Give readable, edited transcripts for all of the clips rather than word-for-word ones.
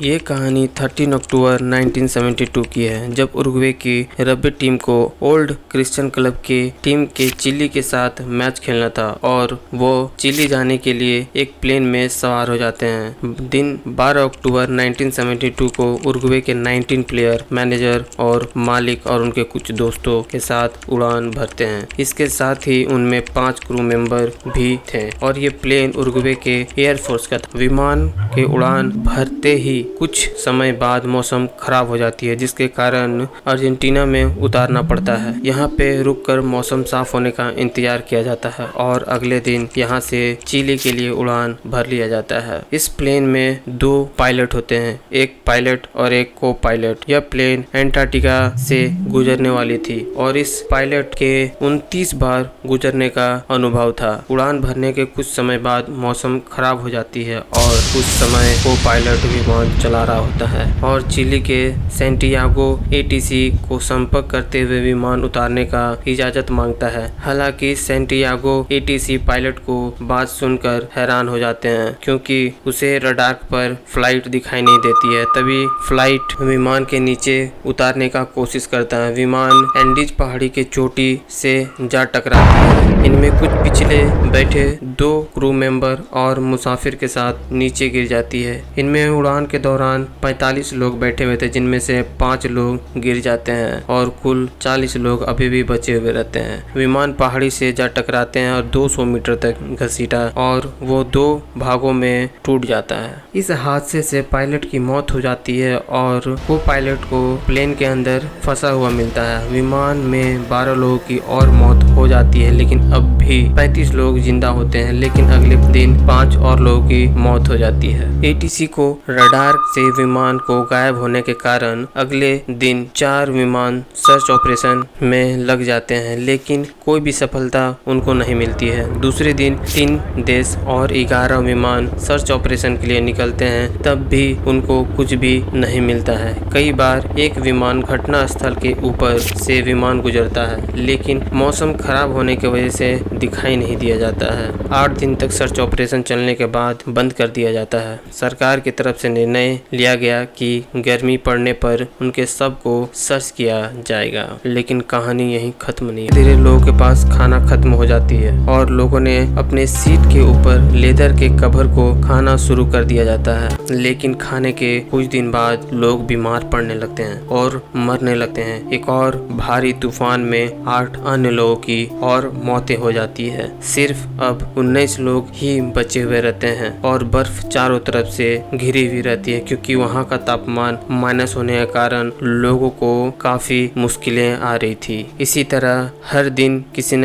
ये कहानी 13 अक्टूबर 1972 की है, जब उरुग्वे की रग्बी टीम को ओल्ड क्रिश्चियन क्लब के टीम के चिली के साथ मैच खेलना था और वो चिली जाने के लिए एक प्लेन में सवार हो जाते हैं। दिन 12 अक्टूबर 1972 को उरुग्वे के 19 प्लेयर, मैनेजर और मालिक और उनके कुछ दोस्तों के साथ उड़ान भरते हैं। इसके साथ ही उनमें 5 क्रू मेंबर भी थे और ये प्लेन उरुग्वे के एयरफोर्स का था। विमान के उड़ान भरते ही कुछ समय बाद मौसम खराब हो जाती है, जिसके कारण अर्जेंटीना में उतारना पड़ता है। यहाँ पे रुककर मौसम साफ होने का इंतजार किया जाता है और अगले दिन यहाँ से चिली के लिए उड़ान भर लिया जाता है। इस प्लेन में 2 पायलट होते हैं, एक पायलट और एक को पायलट। यह प्लेन एंटार्क्टिका से गुजरने वाली थी और इस पायलट के 29 बार गुजरने का अनुभव था। उड़ान भरने के कुछ समय बाद मौसम खराब हो जाती है और कुछ समय को पायलट विमान चला रहा होता है और चिली के सैंटियागो एटीसी को संपर्क करते हुए विमान उतारने का इजाजत मांगता है। हालांकि सैंटियागो एटीसी पायलट को बात सुनकर हैरान हो जाते हैं, क्योंकि उसे रडार पर फ्लाइट दिखाई नहीं देती है। तभी फ्लाइट विमान के नीचे उतारने का कोशिश करता है। विमान एंडीज पहाड़ी के चोटी से जा टकराता है। इनमें कुछ पिछले बैठे 2 क्रू मेंबर और मुसाफिर के साथ नीचे गिर जाती है। इनमें उड़ान के दौरान 45 लोग बैठे हुए थे, जिनमें से 5 लोग गिर जाते हैं और कुल 40 लोग अभी भी बचे हुए रहते हैं। विमान पहाड़ी से जा टकराते हैं और 200 मीटर तक घसीटा और वो 2 भागों में टूट जाता है। इस हादसे से पायलट की मौत हो जाती है और वो पायलट को प्लेन के अंदर फंसा हुआ मिलता है। विमान में 12 लोगों की और मौत हो जाती है, लेकिन अब भी 35 लोग जिंदा होते हैं। लेकिन अगले दिन 5 और लोगों की मौत हो जाती है। एटीसी को रडार से विमान को गायब होने के कारण अगले दिन 4 विमान सर्च ऑपरेशन में लग जाते हैं, लेकिन कोई भी सफलता उनको नहीं मिलती है। दूसरे दिन 3 देश और 11 विमान सर्च ऑपरेशन के लिए निकलते हैं, तब भी उनको कुछ भी नहीं मिलता है। कई बार एक विमान घटना स्थल के ऊपर से विमान गुजरता है, लेकिन मौसम खराब होने की वजह से दिखाई नहीं दिया जाता है। 8 दिन तक सर्च ऑपरेशन चलने के बाद बंद कर दिया जाता है। सरकार की तरफ से निर्णय लिया गया कि गर्मी पड़ने पर उनके शव को सर्च किया जाएगा, लेकिन कहानी यहीं खत्म नहीं। धीरे लोगों के पास खाना खत्म हो जाती है और लोगों ने अपने सीट के ऊपर लेदर के कवर को खाना शुरू कर दिया जाता है, लेकिन खाने के कुछ दिन बाद लोग बीमार पड़ने लगते हैं और मरने लगते हैं। एक और भारी तूफान में 8 अन्य लोगों की और मौतें हो जाती है। सिर्फ अब 19 लोग ही बचे हुए रहते हैं और बर्फ चारों तरफ से घिरी हुई रहती है, क्योंकि वहाँ का तापमान माइनस होने के कारण लोगों को काफी मुश्किलें आ रही थी। इसी तरह हर दिन किसी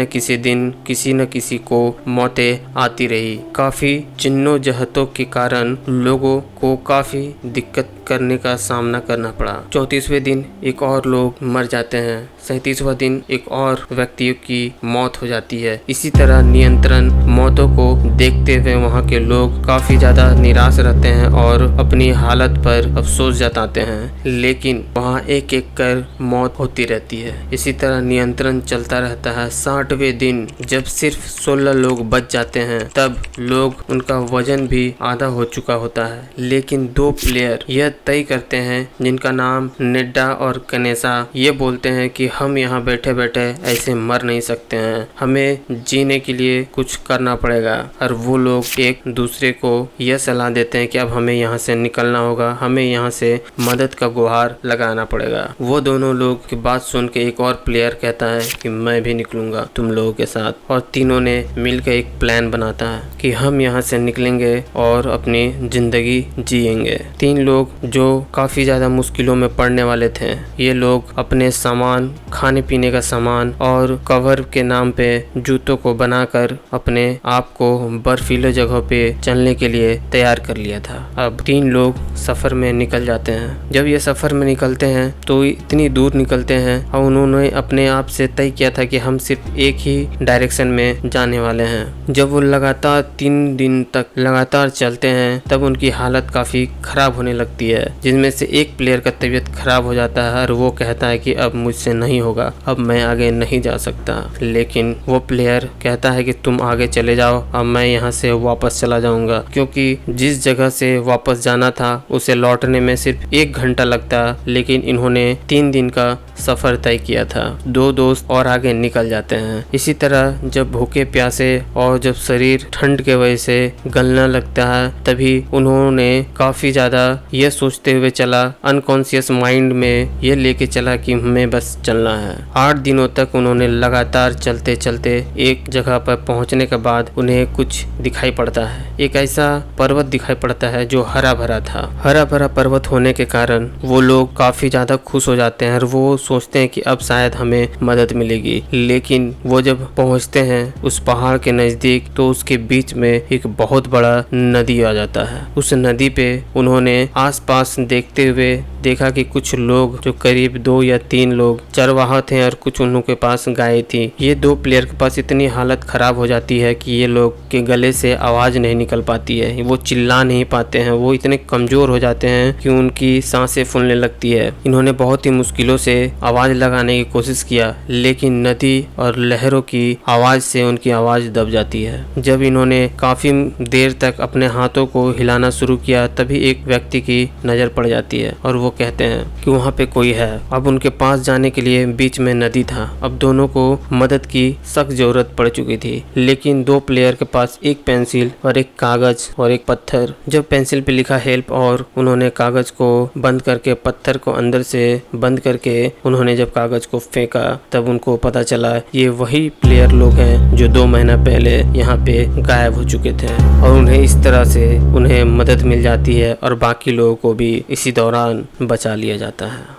न किसी को मौतें आती रही। काफी जिन्नोजहतों के कारण लोगों को काफी दिक्कत करने का सामना करना पड़ा। 34वें दिन एक और लोग मर जाते हैं। 37वां दिन एक और व्यक्ति की मौत हो जाती है। इसी तरह नियंत्रण मौतों को देखते हुए वहाँ के लोग काफी ज्यादा निराश रहते हैं और अपनी हालत पर अफसोस जताते हैं, लेकिन वहाँ एक एक कर मौत होती रहती है। इसी तरह नियंत्रण चलता रहता है। 60वें दिन जब सिर्फ 16 लोग बच जाते हैं, तब लोग उनका वजन भी आधा हो चुका होता है, लेकिन 2 प्लेयर यह तय करते हैं, जिनका नाम नेड्डा और कनेसा। ये बोलते हैं कि हम यहाँ बैठे बैठे ऐसे मर नहीं सकते हैं, हमें जीने के लिए कुछ करना पड़ेगा। और वो लोग एक दूसरे को यह सलाह देते हैं कि अब हमें यहाँ से निकलना होगा, हमें यहाँ से मदद का गुहार लगाना पड़ेगा। वो दोनों लोग की बात सुन के एक और प्लेयर कहता है कि मैं भी निकलूंगा तुम लोगों के साथ, और तीनों ने मिलकर एक प्लान बनाता है कि हम यहाँ से निकलेंगे और अपनी जिंदगी जिएंगे। 3 लोग जो काफी ज्यादा मुश्किलों में पड़ने वाले थे, ये लोग अपने सामान, खाने पीने का सामान और कवर के नाम पे जूतों को बनाकर अपने आप को बर्फीले जगहों पे चलने के लिए तैयार कर लिया था। अब 3 लोग सफर में निकल जाते हैं। जब ये सफर में निकलते हैं तो इतनी दूर निकलते हैं और उन्होंने अपने आप से तय किया था कि हम सिर्फ एक ही डायरेक्शन में जाने वाले हैं। जब वो लगातार 3 दिन तक लगातार चलते हैं, तब उनकी हालत काफी खराब होने लगती है है, जिसमें से एक प्लेयर का तबीयत खराब हो जाता है और वो कहता है कि अब मुझसे नहीं होगा, अब मैं आगे नहीं जा सकता। लेकिन वो प्लेयर कहता है कि तुम आगे चले जाओ, अब मैं यहाँ से वापस चला जाऊंगा, क्योंकि जिस जगह से वापस जाना था उसे लौटने में सिर्फ 1 घंटा लगता, लेकिन इन्होंने 3 दिन का सफर तय किया था। 2 दोस्त और आगे निकल जाते हैं। इसी तरह जब भूखे प्यासे और जब शरीर ठंड के वजह से गलने लगता है, तभी उन्होंने काफी ज्यादा ये सोचते हुए चला, अनकॉन्शियस माइंड में ये लेके चला कि हमें बस चलना है। 8 दिनों तक उन्होंने लगातार चलते चलते एक जगह पर पहुंचने के बाद उन्हें कुछ दिखाई पड़ता है। एक ऐसा पर्वत दिखाई पड़ता है जो हरा भरा था। हरा भरा पर्वत होने के कारण वो लोग काफी ज्यादा खुश हो जाते हैं और वो सोचते हैं कि अब शायद हमें मदद मिलेगी। लेकिन वो जब पहुंचते हैं उस पहाड़ के नजदीक, तो उसके बीच में एक बहुत बड़ा नदी आ जाता है। उस नदी पे उन्होंने आसपास देखते हुए देखा कि कुछ लोग, जो करीब 2 या 3 लोग चरवाहा थे और कुछ उन लोगों के पास गाय थी। ये 2 प्लेयर के पास इतनी हालत खराब हो जाती है कि ये लोग के गले से आवाज नहीं निकल पाती है, वो चिल्ला नहीं पाते हैं, वो इतने कमजोर हो जाते हैं कि उनकी सांसें फूलने लगती है। इन्होंने बहुत ही मुश्किलों से आवाज लगाने की कोशिश किया, लेकिन नदी और लहरों की आवाज से उनकी आवाज दब जाती है। जब इन्होंने काफी देर तक अपने हाथों को हिलाना शुरू किया, तभी एक व्यक्ति की नजर पड़ जाती है और वो कहते हैं कि वहाँ पे कोई है। अब उनके पास जाने के लिए बीच में नदी था। अब दोनों को मदद की सख्त जरूरत पड़ चुकी थी, लेकिन 2 प्लेयर के पास एक पेंसिल और एक कागज और एक पत्थर। जब पेंसिल पे लिखा हेल्प और उन्होंने कागज को बंद करके पत्थर को अंदर से बंद करके उन्होंने जब कागज को फेंका, तब उनको पता चला ये वही प्लेयर लोग हैं जो 2 महीना पहले यहाँ पे गायब हो चुके थे। और उन्हें इस तरह से उन्हें मदद मिल जाती है और बाकी लोगों को भी इसी दौरान बचा लिया जाता है।